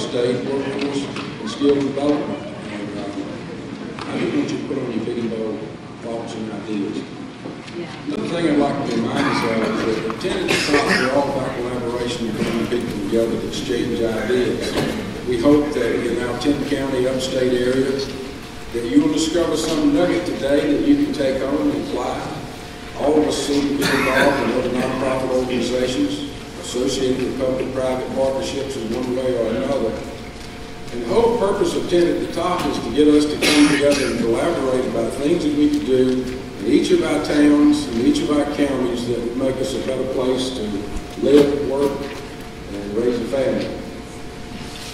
Upstate Workforce and Skill Development. And I just want you to put on your big and bold thoughts and ideas. Another thing I'd like to remind us of is that the tenant talks are all about collaboration and bringing people together to exchange ideas. We hope that in our 10-county upstate area that you will discover some nugget today that you can take home and apply. All of us seem to be involved in other nonprofit organizations associated with public-private partnerships in one way or another. And the whole purpose of Tenant at the Top is to get us to come together and collaborate about things that we can do in each of our towns and each of our counties that would make us a better place to live, work, and raise a family.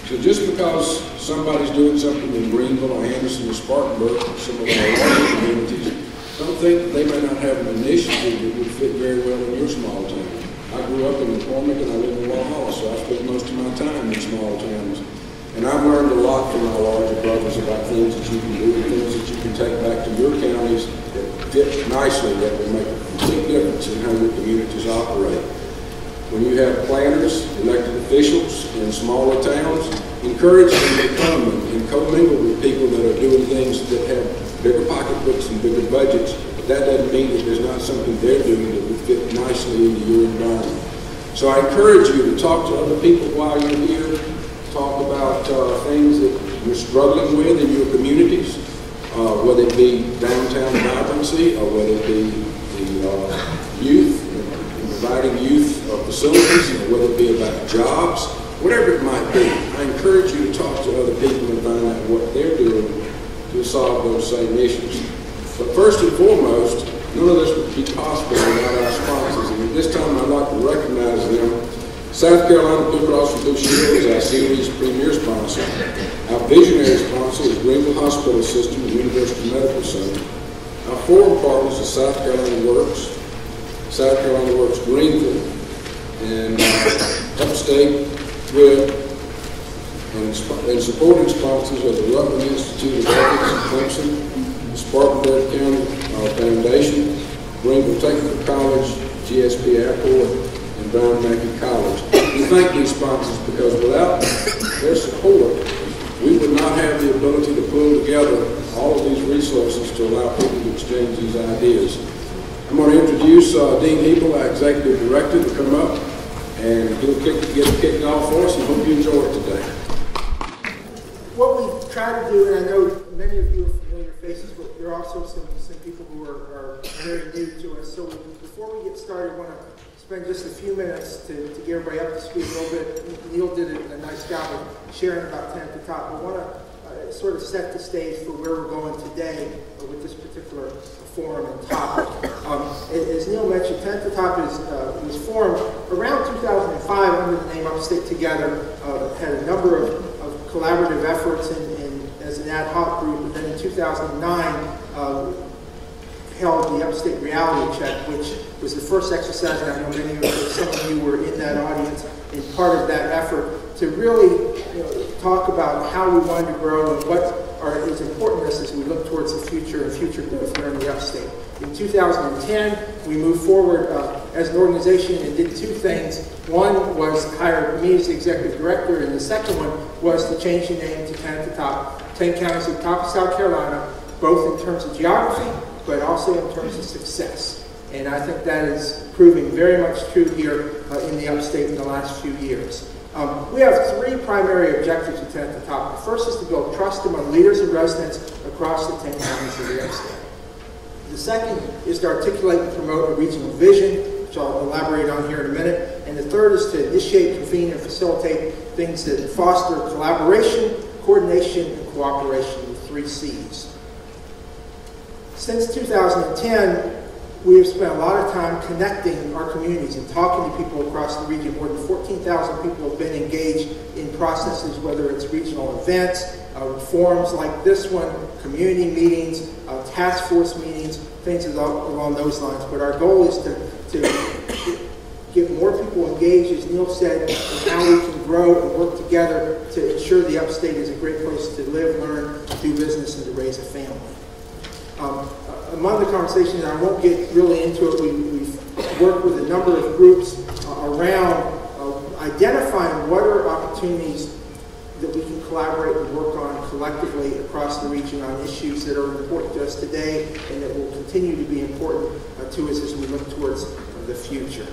So just because somebody's doing something in Greenville or Anderson or Spartanburg, some of our larger communities, don't think that they may not have an initiative that would fit very well in your small town. I grew up in McCormick and I live in Walhalla, so I spent most of my time in small towns. And I've learned a lot from my larger brothers about things that you can do and things that you can take back to your counties that fit nicely, that will make a complete difference in how your communities operate. When you have planners, elected officials in smaller towns, encourage them to come and co-mingle with people that are doing things that have bigger pocketbooks and bigger budgets. But that doesn't mean that there's not something they're doing that would fit nicely into your environment. So I encourage you to talk to other people while you're here. Talk about things that you're struggling with in your communities, whether it be downtown vibrancy or whether it be the youth, providing youth facilities, or whether it be about jobs, whatever it might be. I encourage you to talk to other people and find out what they're doing to solve those same issues. But first and foremost, none of this would be possible without our sponsors, and at this time I'd like to recognize them. South Carolina Blue Cross and Blue Shield is our series premier sponsor. Our visionary sponsor is Greenville Hospital System and University Medical Center. Our forum partners are South Carolina Works Greenville, and Upstate WIB, and supporting sponsors are the Workman Institute of Ethics in Clemson, the Spartanburg County Foundation, Greenville Technical College, GSP Airport, and Brown Mackie College. We thank these sponsors because without their support, we would not have the ability to pull together all of these resources to allow people to exchange these ideas. I'm going to introduce Dean Hybl, our Executive Director, to come up, and he'll get it kicked off for us, and hope you enjoy it today. What we try to do, and I know many of you are familiar faces, but there are also some people who are very new to us. So before we get started, I want to spend just a few minutes to get everybody up to speed a little bit. Neal did a nice job of sharing about Tenant at the Top. I want to sort of set the stage for where we're going today with this particular forum and topic. As Neal mentioned, Tenant at the Top was formed around 2005 under the name Upstate Together. Had a number of collaborative efforts as an ad hoc group, and then in 2009 held the Upstate Reality Check, which was the first exercise, and I know many of you, some of you were in that audience, and part of that effort to really talk about how we wanted to grow and what is important to us as we look towards the future and future growth here in the Upstate. In 2010, we moved forward as an organization and did two things. One was hire me as the executive director, and the second one was to change the name to Tenant at the Top. 10 counties at the top of South Carolina, both in terms of geography, but also in terms of success. And I think that is proving very much true here in the Upstate in the last few years. We have three primary objectives at Tenant at the Top. The first is to build trust among leaders and residents across the 10 counties of the Upstate. The second is to articulate and promote a regional vision, which I'll elaborate on here in a minute. And the third is to initiate, convene, and facilitate things that foster collaboration, coordination, and cooperation with 3 C's. Since 2010, we have spent a lot of time connecting our communities and talking to people across the region. More than 14,000 people have been engaged in processes, whether it's regional events, forums like this one, community meetings, task force meetings, things along those lines. But our goal is to get more people engaged, as Neal said, in how we can grow and work together to ensure the Upstate is a great place to live, learn, do business, and to raise a family. Among the conversations, and I won't get really into it, we've worked with a number of groups around identifying what are opportunities that we can collaborate and work on collectively across the region on issues that are important to us today and that will continue to be important to us as we look towards the future.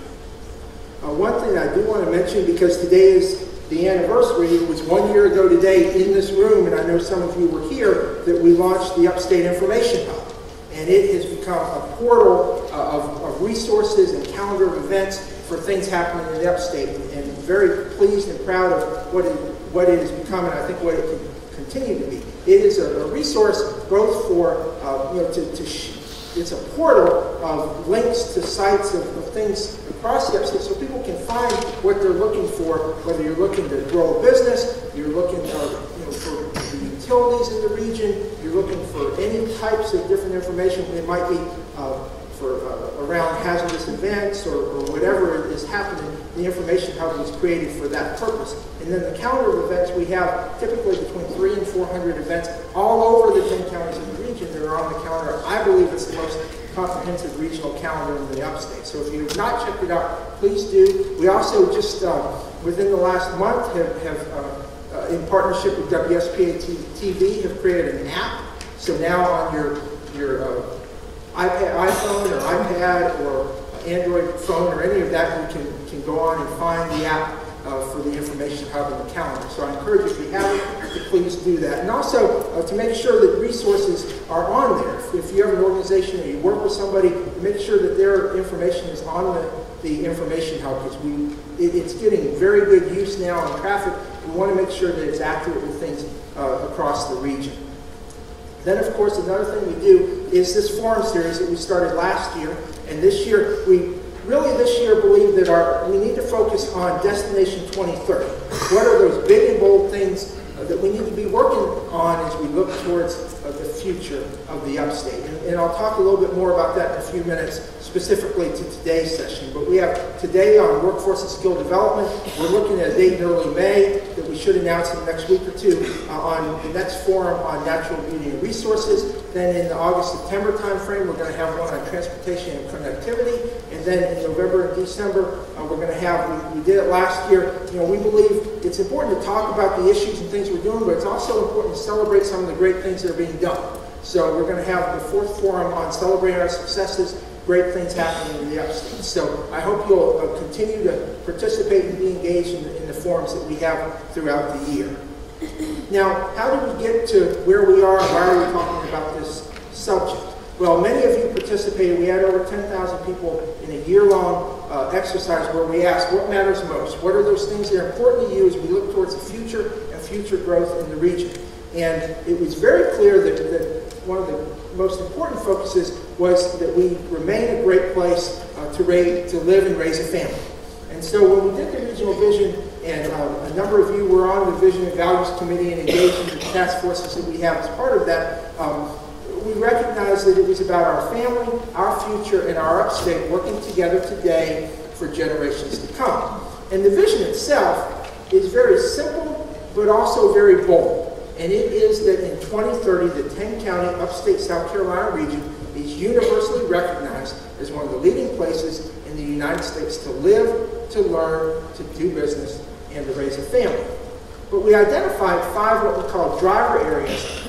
One thing I do want to mention, because today is the anniversary, it was 1 year ago today in this room, and I know some of you were here, that we launched the Upstate Information Hub. And it has become a portal of resources and calendar of events for things happening in the Upstate. And very pleased and proud of what it has become, and I think what it can continue to be. It is a resource both for, it's a portal of links to sites of things across the Upstate so people can find what they're looking for, whether you're looking to grow a business, you're looking for the utilities in the region, you're looking for any types of different information. It might be around hazardous events or whatever is happening. The Information Hub was created for that purpose. And then the calendar of events, we have typically between 300 and 400 events all over the 10 counties in the region that are on the calendar. I believe it's the most comprehensive regional calendar in the Upstate. So if you have not checked it out, please do. We also just, within the last month, have in partnership with WSPA TV, have created an app. So now on your iPhone or iPad or Android phone or any of that, you can go on and find the app for the Information Hub and the calendar. So I encourage you, if you haven't, to please do that. And also to make sure that resources are on there. If you have an organization or you work with somebody, make sure that their information is on the Information Hub, because it's getting very good use now in traffic. We want to make sure that it's accurate with things across the region. Then, of course, another thing we do is this forum series that we started last year. And this year, we really believe that we need to focus on Destination 2030. What are those big and bold things that we need to be working on as we look towards the future of the Upstate? And I'll talk a little bit more about that in a few minutes, specifically to today's session. But we have today on workforce and skill development, we're looking at a date in early May that we should announce in the next week or two on the next forum on natural beauty and resources. Then in the August-September timeframe, we're going to have one on transportation and connectivity. And then in November and December, we're going to have, we did it last year. We believe it's important to talk about the issues and things we're doing, but it's also important to celebrate some of the great things that are being done. So we're going to have the fourth forum on celebrating our successes, great things happening in the Upstate. So I hope you'll continue to participate and be engaged in the forums that we have throughout the year. Now, how did we get to where we are? Why are we talking about this subject? Well, many of you participated. We had over 10,000 people in a year-long exercise where we asked, what matters most? What are those things that are important to you as we look towards the future and future growth in the region? And it was very clear that one of the most important focuses was that we remain a great place to live and raise a family. And so when we did the regional vision, and a number of you were on the Vision and Values Committee and engaged in the task forces that we have as part of that, we recognized that it was about our family, our future, and our Upstate working together today for generations to come. And the vision itself is very simple, but also very bold. And it is that in 2030, the 10-county Upstate South Carolina region is universally recognized as one of the leading places in the United States to live, to learn, to do business, and to raise a family. But we identified 5 what we call driver areas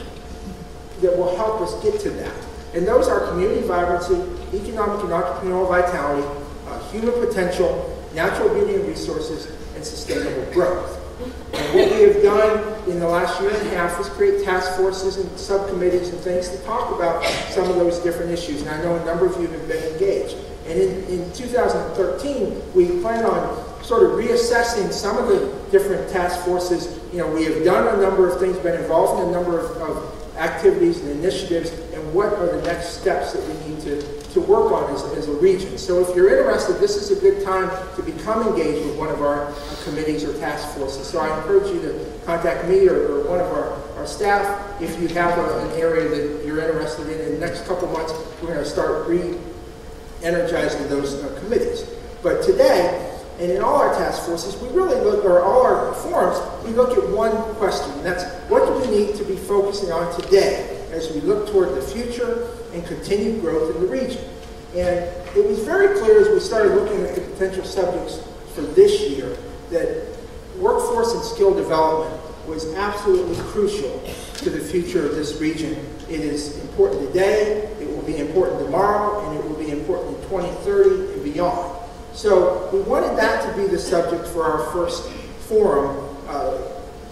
that will help us get to that. And those are community vibrancy, economic and entrepreneurial vitality, human potential, natural beauty and resources, and sustainable growth. And what we have done in the last year and a half is create task forces and subcommittees and things to talk about some of those different issues. And I know a number of you have been engaged. And in 2013, we plan on sort of reassessing some of the different task forces. We have done a number of things, been involved in a number of activities and initiatives, and what are the next steps that we need to work on as a region. So if you're interested, this is a good time to become engaged with one of our committees or task forces. So I encourage you to contact me or one of our staff if you have an area that you're interested in. In the next couple months, we're going to start re-energizing those committees. But today, and in all our task forces, we really look, or all our forums, we look at one question, and that's what do we need to be focusing on today as we look toward the future and continued growth in the region. And it was very clear as we started looking at the potential subjects for this year that workforce and skill development was absolutely crucial to the future of this region. It is important today, it will be important tomorrow, and it will be important in 2030 and beyond. So we wanted that to be the subject for our first forum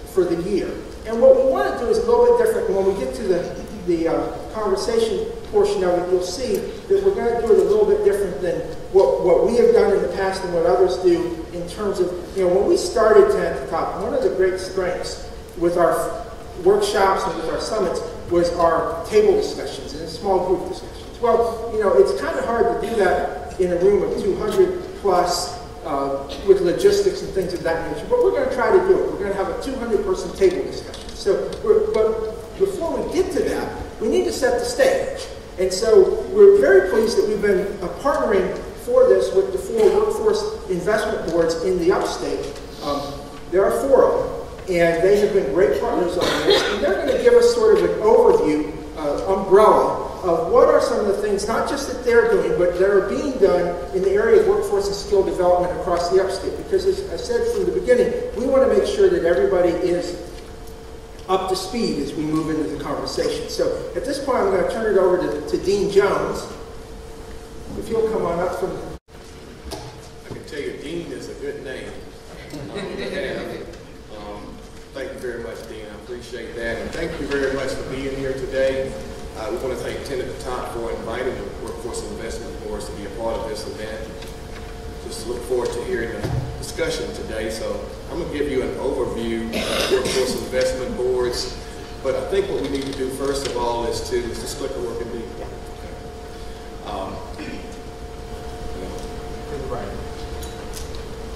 for the year. And what we want to do is a little bit different. When we get to the conversation portion of it, you'll see that we're going to do it a little bit different than what we have done in the past and what others do in terms of, when we started at the top, one of the great strengths with our workshops and with our summits was our table discussions and small group discussions. Well, it's kind of hard to do that in a room of 200 plus with logistics and things of that nature, but we're going to try to do it. We're going to have a 200-person table discussion. But before we get to that, we need to set the stage. And so we're very pleased that we've been partnering for this with the 4 workforce investment boards in the upstate. There are 4 of them, and they have been great partners on this, and they're going to give us sort of an overview, umbrella, of what are some of the things, not just that they're doing, but that are being done in the area of workforce and skill development across the upstate. Because as I said from the beginning, we want to make sure that everybody is up to speed as we move into the conversation. So at this point, I'm going to turn it over to Dean Jones. If you'll come on up from... I can tell you, Dean is a good name. Thank you very much, Dean. I appreciate that. And thank you very much for being here today. We want to thank 10 at the Top for inviting the Workforce Investment Boards to be a part of this event. Just look forward to hearing the discussion today. So I'm going to give you an overview of Workforce Investment Boards. But I think what we need to do first of all is this clicker working, Dean?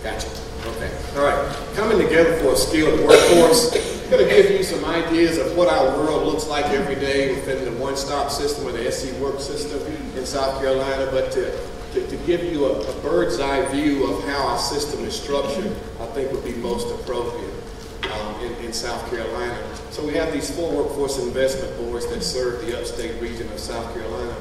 Gotcha. Okay. All right. Coming together for a skilled workforce. I'm going to give you some ideas of what our world looks like every day within the one-stop system or the SC Work system in South Carolina, but to give you a bird's eye view of how our system is structured, I think would be most appropriate in South Carolina. So we have these 4 workforce investment boards that serve the upstate region of South Carolina.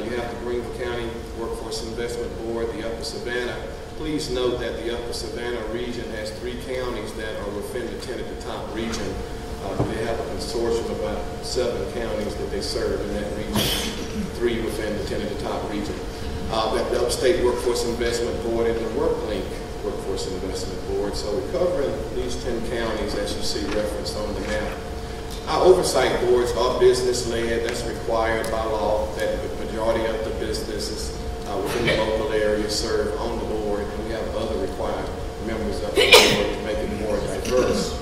You have the Greenville County Workforce Investment Board, the Upper Savannah. Please note that the Upper Savannah region has 3 counties that are within the 10 at the Top region. They have a consortium of about 7 counties that they serve in that region, 3 within the 10 at the Top region. The Upstate Workforce Investment Board and the WorkLink Workforce Investment Board. So we're covering these 10 counties as you see referenced on the map. Our oversight boards are business-led. That's required by law that the majority of the businesses within the local area serve on the board, and we have other required members of the board to make it more diverse.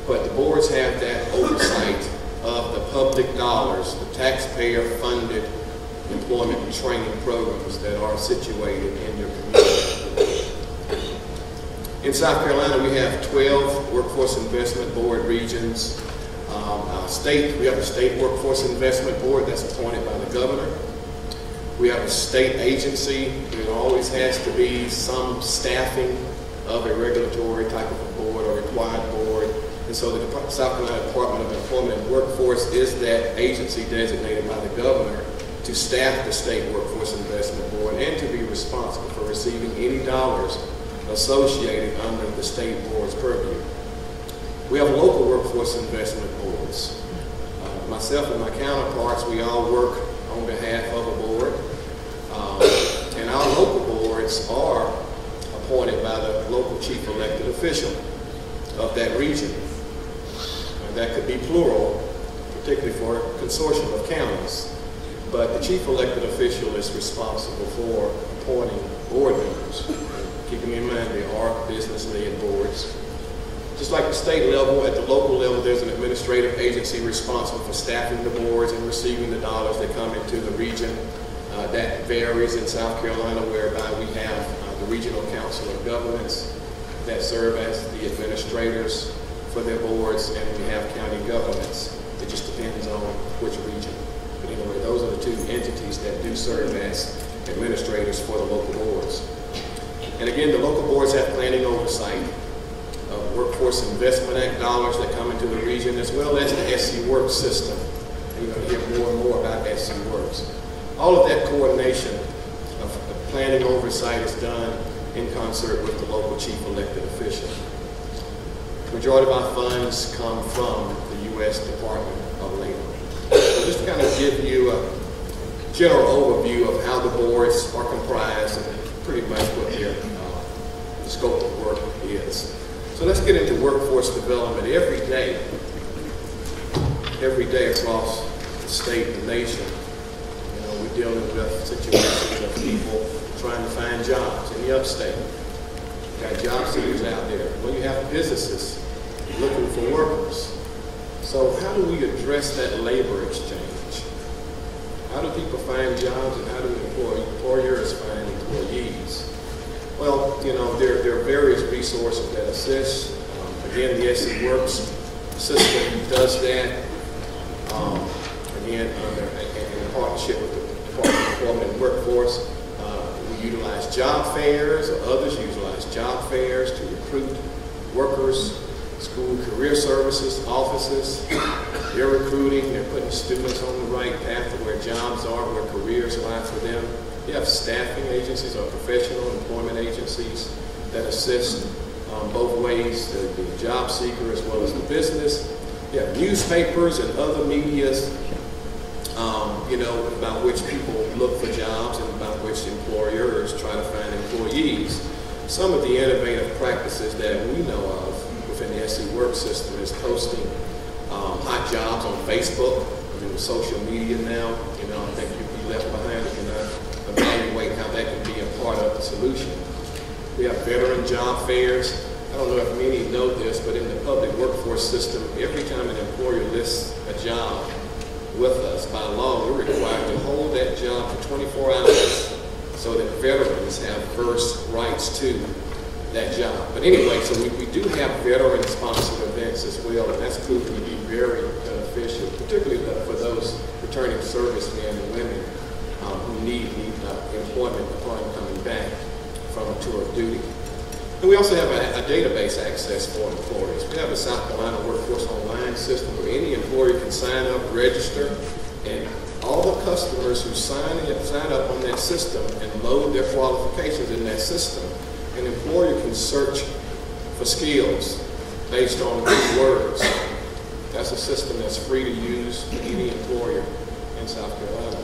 But the boards have that oversight of the public dollars, the taxpayer-funded employment and training programs that are situated in your community. In South Carolina, we have 12 Workforce Investment Board regions. We have a State Workforce Investment Board that's appointed by the governor. We have a state agency. There always has to be some staffing of a regulatory type of a board or required board. And so the South Carolina Department of Employment and Workforce is that agency designated by the governor to staff the State Workforce Investment Board and to be responsible for receiving any dollars associated under the state board's purview. We have local workforce investment boards. Myself and my counterparts, we all work on behalf of a board. And our local boards are appointed by the local chief elected official of that region. And that could be plural, particularly for a consortium of counties. But the chief elected official is responsible for appointing board members. Keeping in mind they are business-led boards. Just like the state level, at the local level, there's an administrative agency responsible for staffing the boards and receiving the dollars that come into the region. That varies in South Carolina, whereby we have the Regional Council of Governments that serve as the administrators for their boards, and we have county governments. It just depends on which region. But anyway, those are the 2 entities that do serve as administrators for the local boards. And again, the local boards have planning oversight of Workforce Investment Act dollars that come into the region, as well as the SC Works system. And you're going to hear more and more about SC Works. All of that coordination of planning oversight is done in concert with the local chief elected official. Majority of our funds come from the U.S. Department of Labor. So just to kind of give you a general overview of how the boards are comprised and pretty much what their scope of work is. So let's get into workforce development. Every day across the state and the nation, you know, we're dealing with situations of people trying to find jobs in the upstate. You got job seekers out there. Well, you have businesses looking for workers. So how do we address that labor exchange? How do people find jobs and how do employers find employees? Well, you know, there are various resources that assist. Again, the SE Works system does that. Again, in partnership with the Department of Employment and Workforce, we utilize job fairs, or others utilize job fairs to recruit workers. School career services, offices, they're recruiting, they're putting students on the right path to where jobs are, where careers lie for them. You have staffing agencies or professional employment agencies that assist both ways, the job seeker as well as the business. You have newspapers and other medias, you know, about which people look for jobs and about which employers try to find employees. Some of the innovative practices that we know of within the SE Work system is posting hot jobs on Facebook, I mean, with social media now. You know, I think you'd be left behind if you're not evaluating how that can be a part of the solution. We have veteran job fairs. I don't know if many know this, but in the public workforce system, every time an employer lists a job with us, by law, we're required to hold that job for 24 hours so that veterans have first rights to that job. But anyway, so we do have veteran-sponsored events as well, and that's proven to be very beneficial, particularly for those returning servicemen and women who need employment upon coming back from a tour of duty. And we also have a database access for employers. We have a South Carolina Workforce Online system where any employer can sign up, register, and all the customers who sign up on that system and load their qualifications in that system, an employer can search for skills based on keywords. That's a system that's free to use for any employer in South Carolina.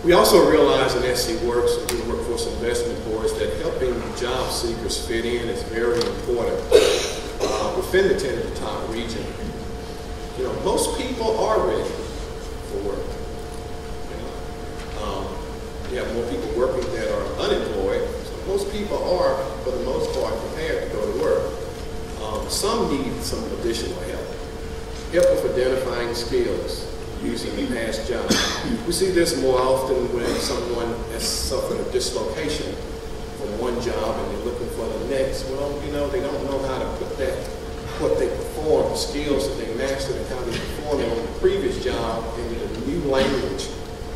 We also realize in SC Works and the Workforce Investment Boards that helping job seekers fit in is very important within the 10 at the top region. You know, most people are ready for work. You have more people working that are unemployed, so most people are, for the most part, prepared to go to work. Some need some additional help. Help with identifying skills using the past job. We see this more often when someone has suffered a dislocation from one job and they're looking for the next. Well, you know, they don't know how to put that, what they perform, the skills that they mastered and how they performed on the previous job into the new language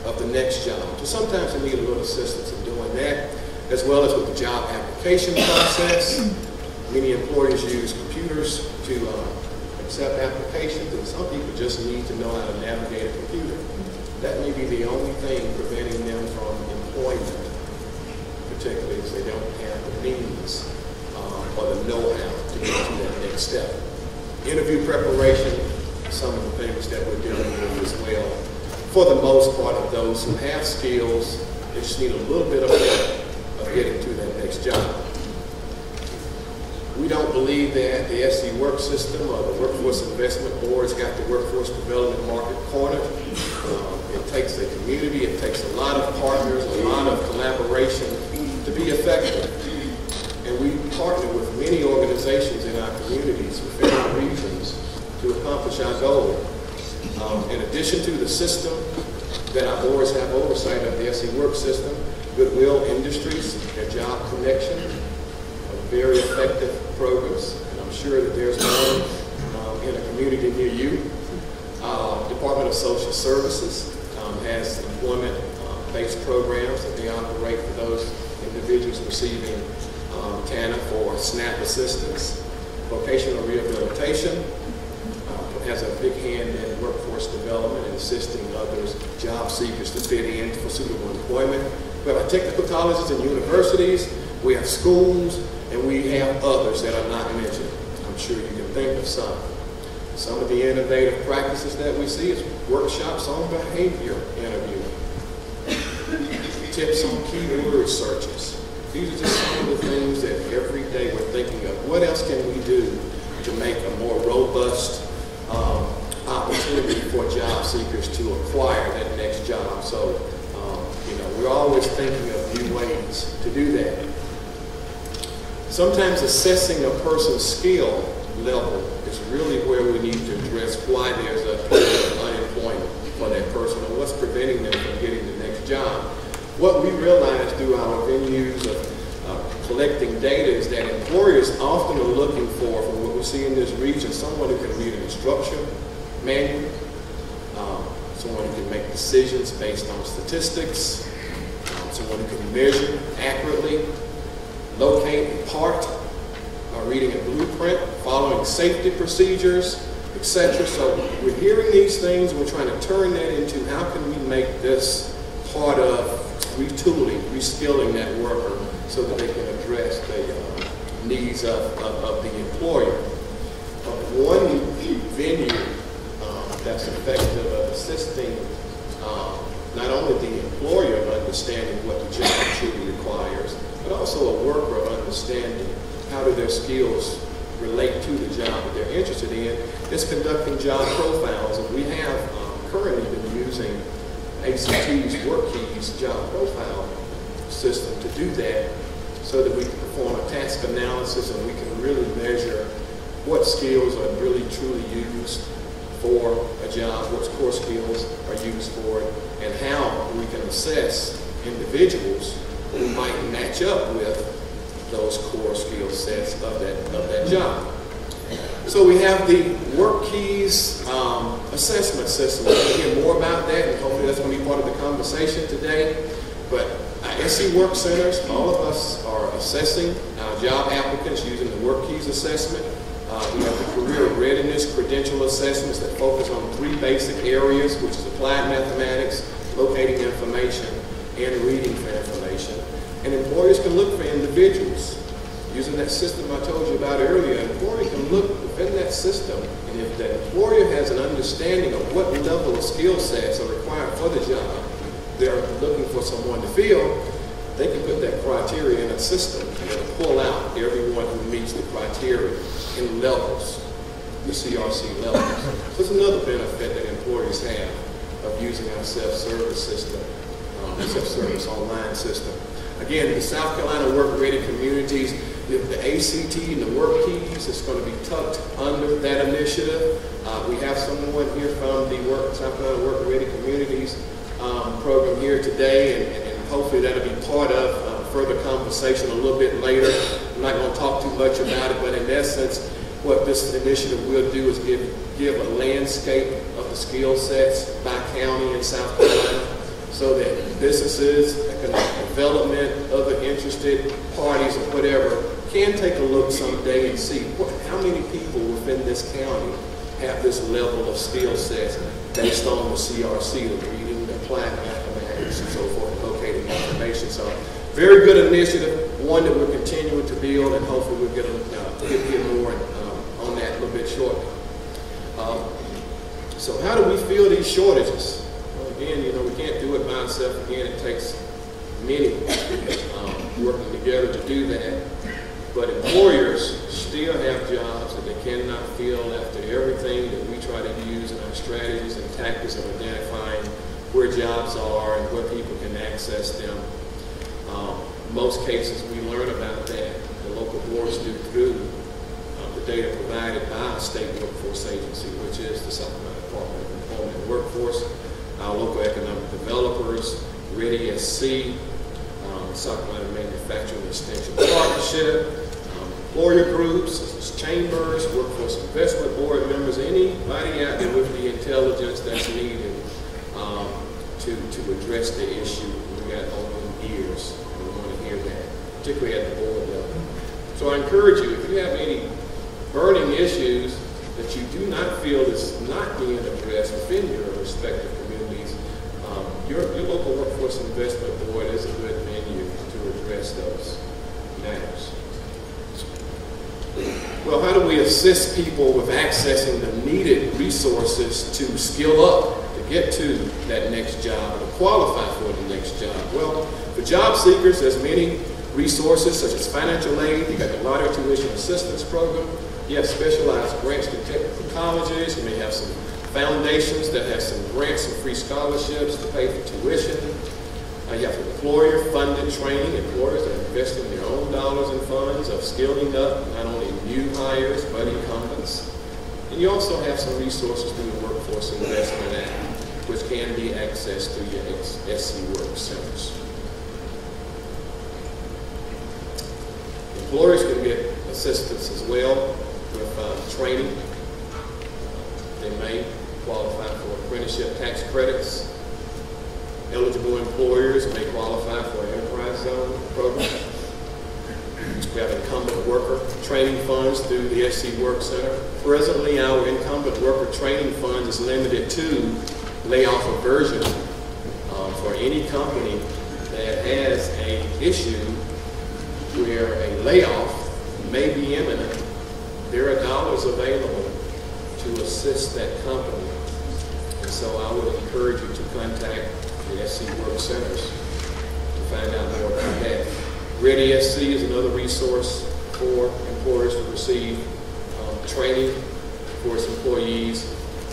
of the next job. So sometimes they need a little assistance in doing that, as well as with the job application process. Many employers use computers to accept applications, and some people just need to know how to navigate a computer. That may be the only thing preventing them from employment, particularly if they don't have the means or the know-how to get to that next step. Interview preparation, some of the things that we're dealing with as well. For the most part of those who have skills, they just need a little bit of help of getting to that next job. We don't believe that the SC Work system or the Workforce Investment Board's got the workforce development market cornered. It takes a community, it takes a lot of partners, a lot of collaboration to be effective. And we partner with many organizations in our communities, within our regions, to accomplish our goal. In addition to the system that our boards have oversight of, the SC Work system, Goodwill Industries, their Job Connection, very effective programs, and I'm sure that there's one in a community near you. Department of Social Services has employment-based programs that they operate for those individuals receiving TANF for SNAP assistance. Vocational rehabilitation has a big hand in workforce development and assisting others, job seekers, to fit in for suitable employment. We have our technical colleges and universities. We have schools And we have others that are not mentioned. I'm sure you can think of some. Some of the innovative practices that we see is workshops on behavior interviewing, tips on keyword searches. These are just some of the things that every day we're thinking of. What else can we do to make a more robust opportunity for job seekers to acquire that next job? So, we're always thinking of new ways to do that. Sometimes assessing a person's skill level is really where we need to address why there's a unemployment for that person and what's preventing them from getting the next job. What we realize through our venues of collecting data is that employers often are looking for, from what we see in this region, someone who can read an instruction manual, someone who can make decisions based on statistics, someone who can measure accurately, locate and part, reading a blueprint, following safety procedures, etc. So we're hearing these things, and we're trying to turn that into how can we make this part of retooling, reskilling that worker so that they can address the needs of the employer. One venue that's effective of assisting not only the employer of understanding what the job truly requires, but also a worker of understanding how do their skills relate to the job that they're interested in, is conducting job profiles. And we have currently been using ACT's WorkKeys job profile system to do that so that we can perform a task analysis and we can really measure what skills are really truly used for a job, what core skills are used for it, and how we can assess individuals who might match up with those core skill sets of that job. So we have the WorkKeys assessment system. We'll hear more about that, and hopefully that's going to be part of the conversation today. But SC Work Centers, all of us are assessing job applicants using the WorkKeys assessment. We have the career readiness credential assessments that focus on 3 basic areas, which is applied mathematics, locating information, and reading for information. And employers can look for individuals. Using that system I told you about earlier, an employer can look within that system, and if the employer has an understanding of what level of skill sets are required for the job they're looking for someone to fill, they can put that criteria in a system and pull out everyone who meets the criteria in levels, the CRC levels. So it's another benefit that employers have of using our self-service system, self-service online system. Again, the South Carolina Work-Ready Communities, the ACT and the WorkKeys is going to be tucked under that initiative. We have someone here from the South Carolina Work-Ready Communities program here today, and hopefully that'll be part of further conversation a little bit later. I'm not going to talk too much about it, but in essence, what this initiative will do is give a landscape of the skill sets by county in South Carolina, so that businesses, economic development, other interested parties or whatever can take a look someday and see how many people within this county have this level of skill sets based on the CRC, the reading, the applied mathematics, and so forth, locating information. So very good initiative, one that we're continuing to build, and hopefully we'll get more on that a little bit shortly. So how do we fill these shortages? Again, we can't do it by ourselves. Again, it takes many working together to do that. But employers still have jobs that they cannot fill after everything that we try to use in our strategies and tactics of identifying where jobs are and where people can access them. Most cases, we learn about that. The local boards do through the data provided by our state workforce agency, which is the South Carolina Department of Employment and Workforce. Our local economic developers, Ready SC, South Carolina Manufacturing Extension Partnership, employer groups, such as chambers, Workforce Investment Board members, anybody out there with the intelligence that's needed to address the issue. We got open ears, and we want to hear that, particularly at the board level. So I encourage you, if you have any burning issues that you do not feel is not being addressed within your respective communities, your local Workforce Investment Board is a good venue to address those matters. Well, how do we assist people with accessing the needed resources to skill up, to get to that next job, to qualify for the next job? Well, for job seekers, there's many resources such as financial aid. You got the Lottery Tuition Assistance Program. You have specialized grants to technical colleges. You may have some foundations that have some grants and free scholarships to pay for tuition. You have employer-funded training, employers that are investing their own dollars and funds of skilling up not only new hires but incumbents. And you also have some resources through the Workforce Investment Act, which can be accessed through your SC Work Centers. Employers can get assistance as well with training. They may qualify for apprenticeship tax credits. Eligible employers may qualify for an enterprise zone program. We have incumbent worker training funds through the SC Work Center. Presently, our incumbent worker training fund is limited to layoff aversion for any company that has an issue where a layoff may be imminent. There are dollars available to assist that company. And so I would encourage you to contact the SC Work Centers to find out more about that. Ready SC is another resource for employers to receive training for its employees,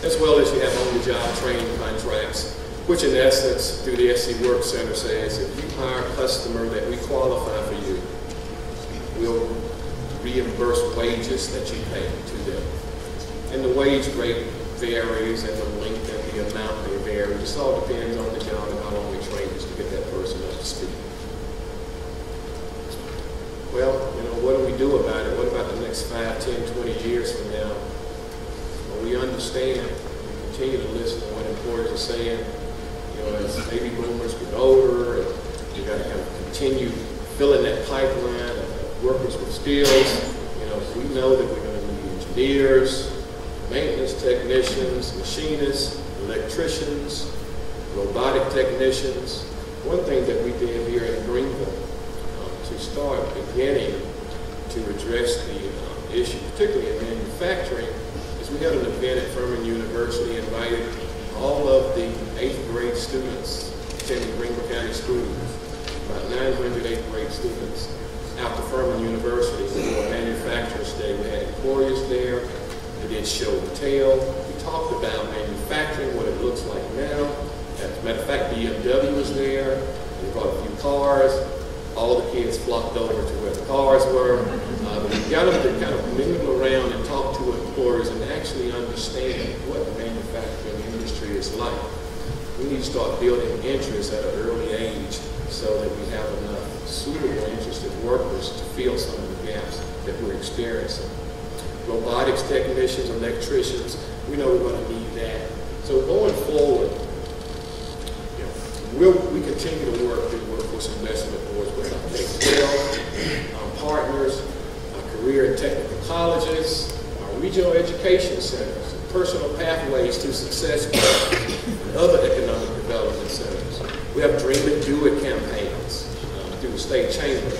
as well as you have on-the-job training contracts, which in essence, through the SC Work Center says, if you hire a customer that we qualify for you, we'll reimburse wages that you pay to them. And the wage rate varies, and the length and the amount may vary. It just all depends on the job and how long we train us to get that person up to speed. Well, what do we do about it? What about the next 5, 10, 20 years from now? Well, we understand, we continue to listen to what employers are saying. As baby boomers get older, and you got to kind of continue filling that pipeline of workers with skills. We know that we're going to need engineers, maintenance technicians, machinists, electricians, robotic technicians. One thing that we did here in Greenville to start beginning to address the issue, particularly in manufacturing, is we had an event at Furman University, invited all of the 8th grade students attending Greenville County Schools, about 900 8th grade students, out to Furman University for Manufacturers Day. We had employers there. We did show and tell. We talked about manufacturing, what it looks like now. As a matter of fact, BMW was there. We brought a few cars. All the kids flocked over to where the cars were. We got them to kind of mingle around and talk to employers and actually understand what the manufacturing industry is like. We need to start building interest at an early age so that we have enough suitable, interested workers to fill some of the gaps that we're experiencing. Robotics technicians, electricians, we know we're going to need that. So going forward, we continue to work through Workforce Investment Boards with our K-12, our partners, our career and technical colleges, our regional education centers, personal pathways to success, and other economic development centers. We have Dream and Do It campaigns through the state chamber.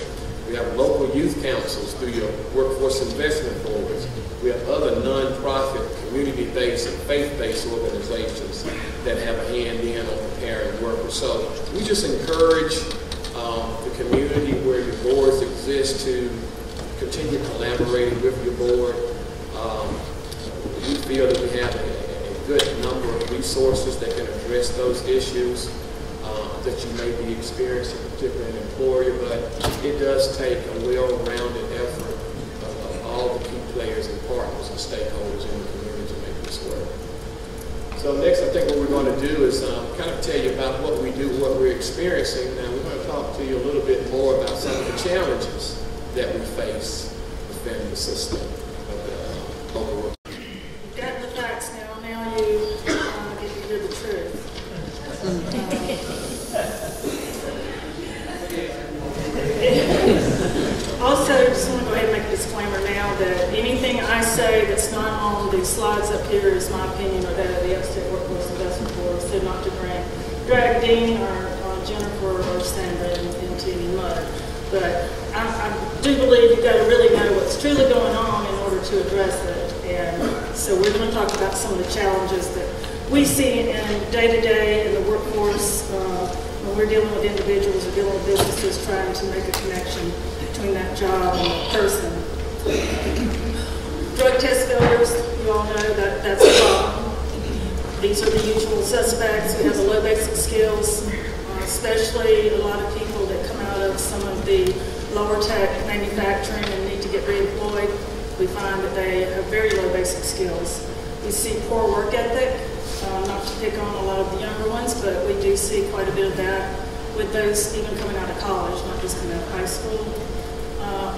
We have local youth councils through your workforce investment boards. We have other nonprofit, community-based, and faith-based organizations that have a hand in on preparing workers. So we just encourage the community where your boards exist to continue collaborating with your board. We feel that we have a good number of resources that can address those issues that you may be experiencing, particularly an employer, but it does take a well-rounded effort of all the key players and partners and stakeholders in the community to make this work. So next, I think what we're going to do is kind of tell you about what we do, what we're experiencing. Now, we're going to talk to you a little bit more about some of the challenges that we face within the system of the local work. You've got the facts now. Now you get to hear the truth. Also, just want to go ahead and make a disclaimer now that anything I say that's not on the slides up here is my opinion or that of the Upstate Workforce Investment Board, so not to drag Dean or Jennifer or Sandra into any mud. But I do believe you've got to really know what's truly going on in order to So we're going to talk about some of the challenges that we see in day-to-day in the workforce when we're dealing with individuals or dealing with businesses trying to make a connection between that job and the person. Drug test failures, you all know that that's a problem. These are the usual suspects. We have the low basic skills, especially a lot of people that come out of some of the lower tech manufacturing and need to get reemployed. We find that they have very low basic skills. We see poor work ethic, not to pick on a lot of the younger ones, but we do see quite a bit of that with those even coming out of college, not just coming out of high school.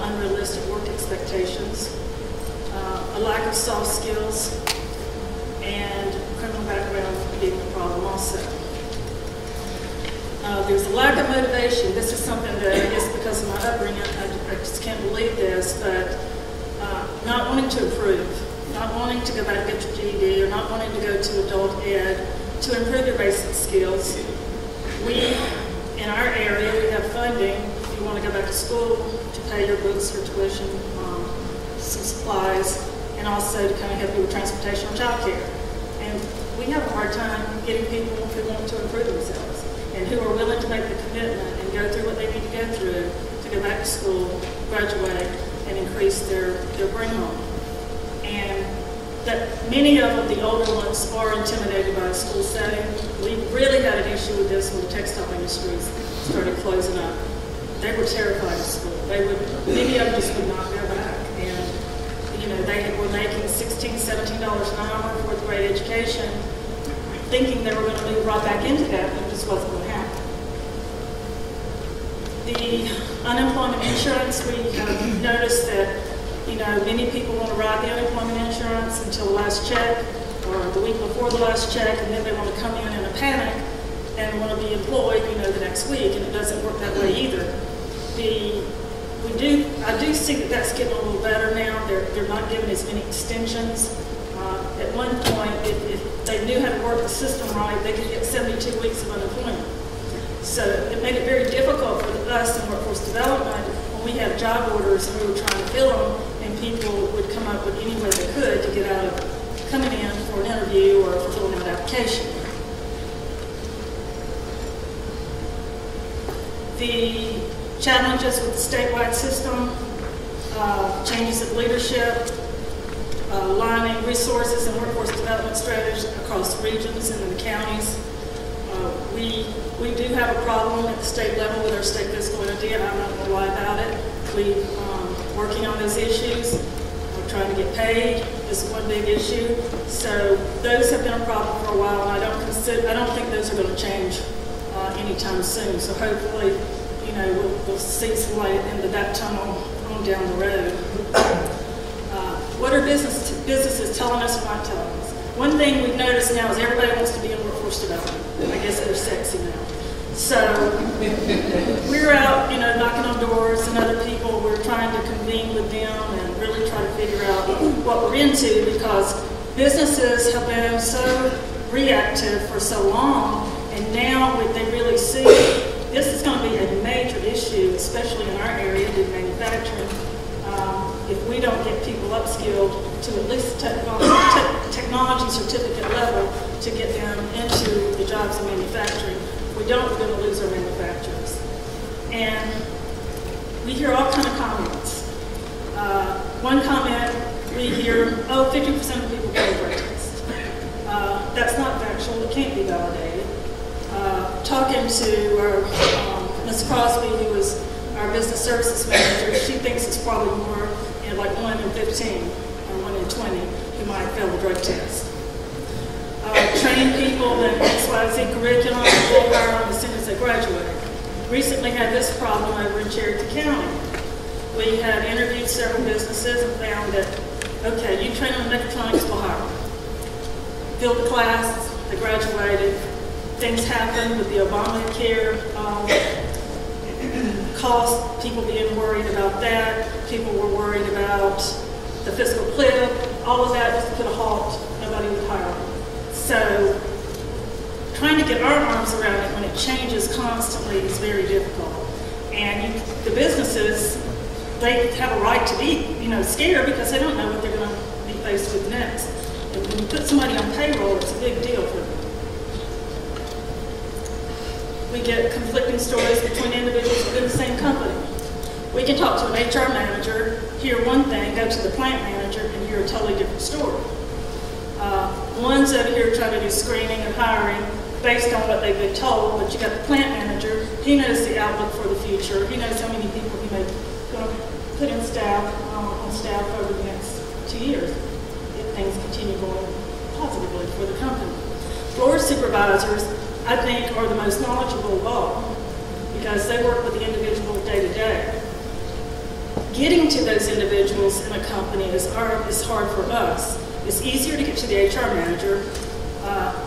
Unrealistic work expectations, a lack of soft skills, and criminal background being a problem also. There's a lack of motivation. This is something that I guess because of my upbringing, I just can't believe this, but not wanting to improve, not wanting to go back and get your GED, or not wanting to go to adult ed to improve your basic skills. We, in our area, we have funding if you want to go back to school to pay your books or tuition, some supplies, and also to kind of help you with transportation or child care. And we have a hard time getting people who want to improve themselves and who are willing to make the commitment and go through what they need to go through to go back to school, graduate, and increase their bring home. And that many of them, the older ones, are intimidated by the school setting. We really had an issue with this when the textile industries started closing up. They were terrified of school. Many of them just would not go back. And, you know, they were making $16, $17 an hour, fourth grade education, thinking they were going to move right back into that, but it just wasn't going to happen. The unemployment insurance, we have noticed that, you know, many people want to ride the unemployment insurance until the last check or the week before the last check, and then they want to come in a panic and want to be employed, you know, the next week, and it doesn't work that way either. I do see that that's getting a little better now. They're not giving as many extensions. At one point, if they knew how to work the system right, they could get 72 weeks of unemployment. So it made it very difficult for us in workforce development when we have job orders and we were trying to fill them, and people would come up with any way they could to get out of coming in for an interview or for filling out an application. The challenges with the statewide system, changes of leadership, aligning resources and workforce development strategies across regions and in the counties. We do have a problem at the state level with our state fiscal entity, and I'm not going to lie about it. We're working on those issues. We're trying to get paid. This is one big issue. So those have been a problem for a while, and I don't think those are going to change anytime soon. So hopefully, you know, we'll see some light at the end of that tunnel on down the road. What are businesses telling us or not telling us? One thing we've noticed now is everybody wants to be in workforce development. I guess they're sexy now. So we're out, you know, knocking on doors and other people. We're trying to convene with them and really try to figure out what we're into, because businesses have been so reactive for so long, and now they really see this is going to be a major issue, especially in our area in manufacturing. If we don't get people upskilled to at least technology certificate level to get them into the jobs in manufacturing, we're going to lose our manufacturers. And we hear all kind of comments. One comment we hear, 50% of people go for a test. That's not factual, it can't be validated. Talking to Ms. Crosby, who was our business services manager, she thinks it's probably more, you know, like 1 in 15 or 1 in 20 who might fail the drug test. Train people in XYZ curriculum, we'll hire them as soon as they graduate. Recently had this problem over in Cherokee County. We had interviewed several businesses and found that, okay, you train them in mechatronics, we'll hire them. Filled the class, they graduated. Things happened with the Obamacare cost, people being worried about that. People were worried about the fiscal cliff. All of that just put a halt. Nobody would hire them. So trying to get our arms around it when it changes constantly is very difficult. And the businesses, they have a right to be, you know, scared because they don't know what they're going to be faced with next. And when you put somebody on payroll, it's a big deal for them. We get conflicting stories between individuals within the same company. We can talk to an HR manager, hear one thing, go to the plant manager, and hear a totally different story. One's over here trying to do screening and hiring based on what they've been told, but you got the plant manager, he knows the outlook for the future, he knows how many people he may put in staff, on staff over the next 2 years if things continue going positively for the company. Floor supervisors, I think, are the most knowledgeable of all because they work with the individual day to day. Getting to those individuals in a company is hard for us. It's easier to get to the HR manager,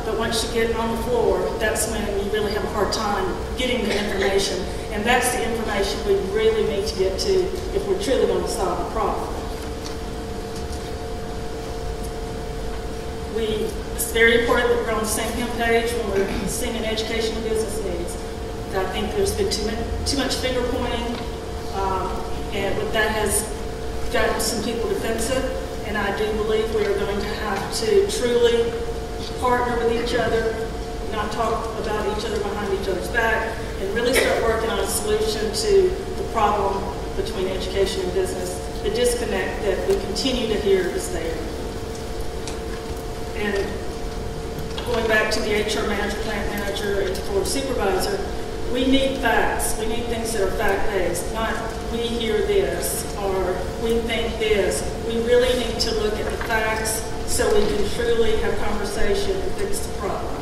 but once you get on the floor, that's when you really have a hard time getting the information. And that's the information we really need to get to if we're truly going to solve the problem. It's very important that we're on the same page when we're singing education and business needs. I think there's been too much finger pointing, and that has gotten some people defensive. And I do believe we are going to have to truly partner with each other, not talk about each other behind each other's back, and really start working on a solution to the problem between education and business. The disconnect that we continue to hear is there. And going back to the HR manager, plant manager, and floor supervisor, we need facts. We need things that are fact-based, not we hear this or we think this. We really need to look at the facts so we can truly have conversation and fix the problem.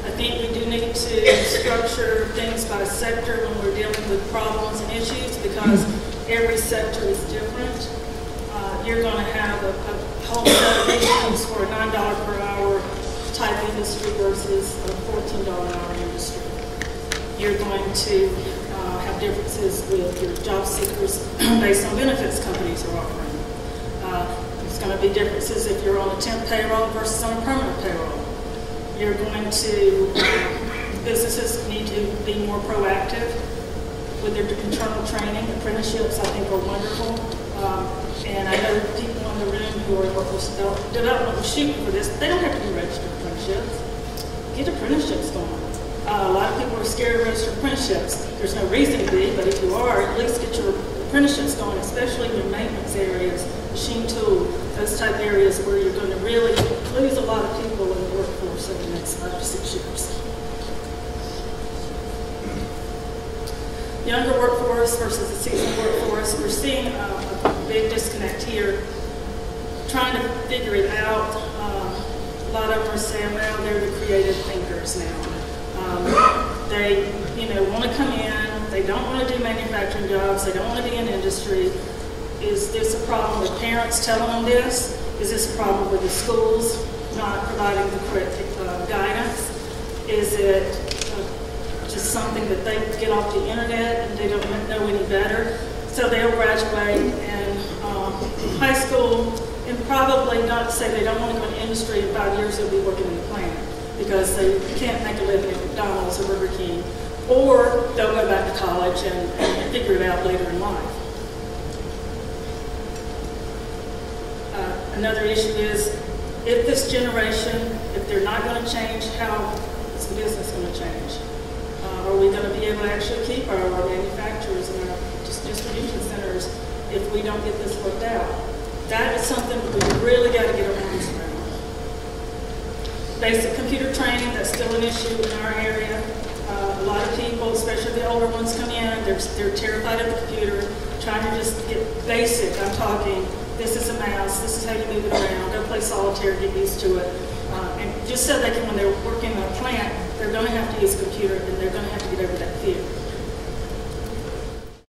I think we do need to structure things by sector when we're dealing with problems and issues because every sector is different. You're going to have a whole set of issues for a $9 per hour type industry versus a $14 an hour industry. You're going to have differences with your job seekers based on benefits companies are offering. There's going to be differences if you're on a temp payroll versus on a permanent payroll. You're going to, businesses need to be more proactive with their internal training. Apprenticeships, I think, are wonderful. And I know people in the room who are in workforce development will shoot for this. They don't have to be registered apprenticeships. Get apprenticeships going. A lot of people are scared of registered apprenticeships. There's no reason to be, but if you are, at least get your apprenticeships going, especially in your maintenance areas, machine tool, those type of areas where you're going to really lose a lot of people in the workforce over the next 5 to 6 years. Younger workforce versus the seasoned workforce, we're seeing a big disconnect here. Trying to figure it out. A lot of them are saying, well, they're the creative thinkers now. They, want to come in. They don't want to do manufacturing jobs. They don't want to be in industry. Is this a problem with parents telling them this? Is this a problem with the schools not providing the correct guidance? Is it just something that they get off the internet and they don't know any better? So they'll graduate in high school and probably not to say they don't want to go into industry. In 5 years they'll be working in the plant because they can't make a living at McDonald's or Burger King. Or they'll go back to college and figure it out later in life. Another issue is if this generation, if they're not going to change, how is the business going to change? Are we going to be able to actually keep our manufacturers and our distribution centers if we don't get this worked out? That is something we really got to get our hands around. Basic computer training, that's still an issue in our area. A lot of people, especially the older ones, come in, they're terrified of the computer, trying to just get basic. I'm talking, this is a mouse, this is how you move it around, go play solitaire, get used to it. And just so they can, when they're working on a plant, they're going to have to use a computer and they're going to have to get over that fear.